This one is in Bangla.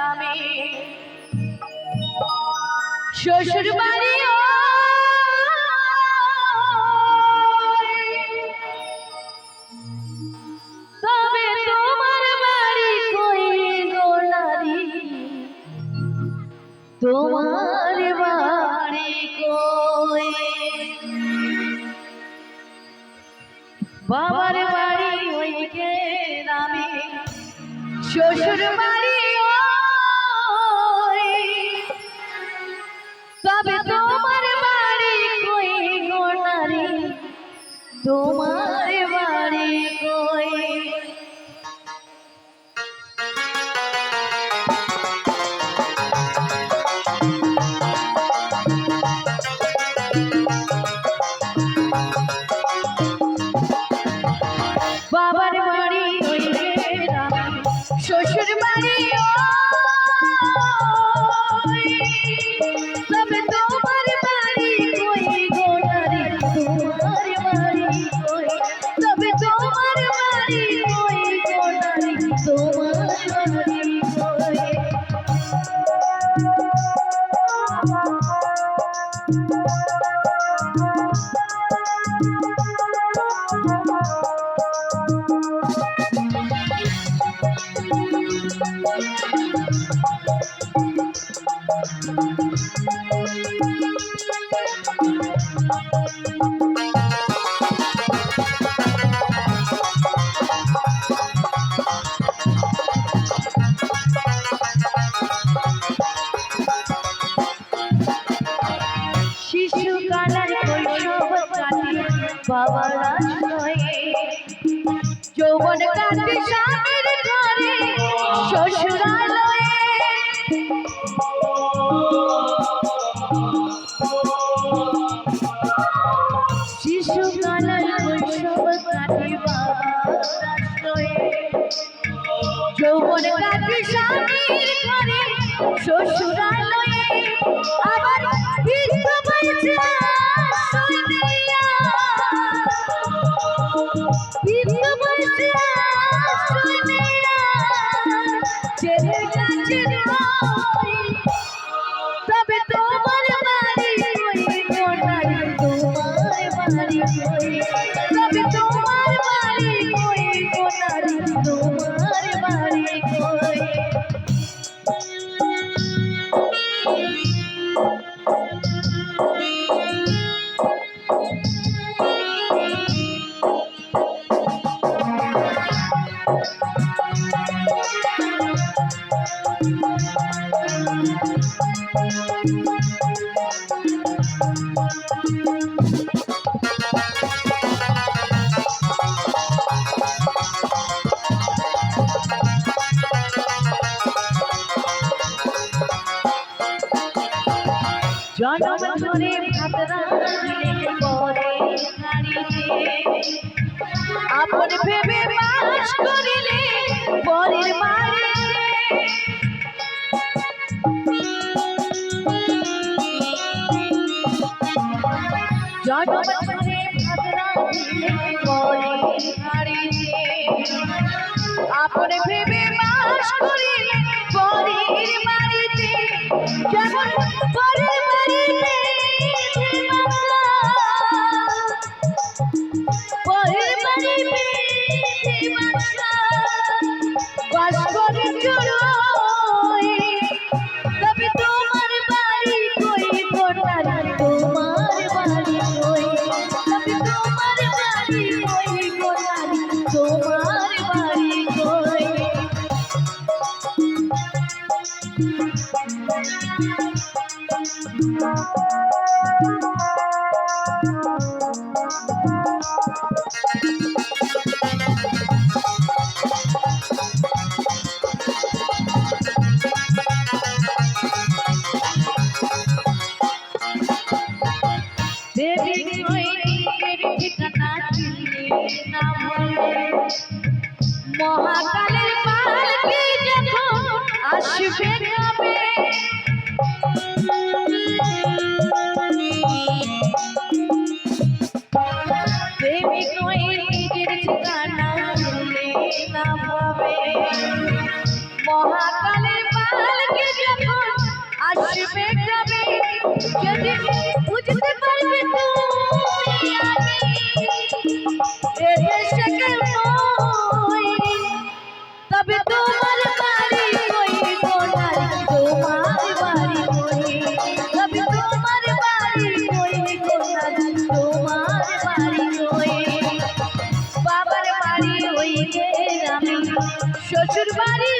গ্রামে শ্বশুর বাড়ি তবে তোমার বাড়ি কই গো নারী, তোমার বাড়ি কই? বাবার বাড়ি ওই গ্রামে শ্বশুর বাড়ি ওই, তবে তোমার বাড়ি কই গো নারী, তোমার বাড়ি কই? বাবার বাড়ি ওই গ্রামে শ্বশুর বাড়ি ওই, তবে তোমার বাড়ি কই গো নারী, তোমার বাড়ি কই? তবে তোমার বাড়ি কই গো নারী, তোমার বাড়ি কই? শিশুকালের কৈশোর কাটে বাবার আশ্রয়ে, যৌবন কাটে স্বামীর ঘরে শ্বশুরালয়ে। শিশুকালের কৈশোর কাটে বাবার আশ্রয়ে, যৌবন কাটে স্বামীর ঘরে শ্বশুরালয়ে। আবার বৃদ্ধ বয়সে আশ্রয় নেয়া, বৃদ্ধ বয়সে আশ্রয় নেয়া ছেলের কাছে নয়, তবে তোমার বাড়ি কই গো নারী, তোমার বাড়ি কই? তবে তোমার বাড়ি কই গো নারী, তোমার বাড়ি কই? জনম ধরে ভাত রাঁধিলে পরে হাড়িতে, আপন ভেবে বাস করিলে পরের বাড়িতে। জনম ধরে ভাত রাঁধিলে পরে হাড়িতে, আপন ভেবে বাস করিলে পরের বাড়িতে। যেমন পরের বাড়িতে পরের বাড়িতে বাস করে চড়ুই, তবে তোমার বাড়ি কই গো নারী, তোমার বাড়ি কই? তবে তোমার বাড়ি কই গো নারী, তোমার বাড়ি কই? দেবী কই নিজের ঠিকানা চিনলে না বলে, মহাকালের পালকি যখন আসবে গ্রামে। দেবী কই নিজের ঠিকানা চিনলে না পাবে, মহাকালের পালকি যেদিন বুঝতে পারবে তুমি আমি এদেশে কেমন, তবে তোমার বাড়ি কই গো নারী, তোমার বাড়ি কই, তবে তোমার বাড়ি কই গো নারী, তোমার বাড়ি কই। বাবার বাড়ি ওই গ্রামে, শ্বশুর বাড়ি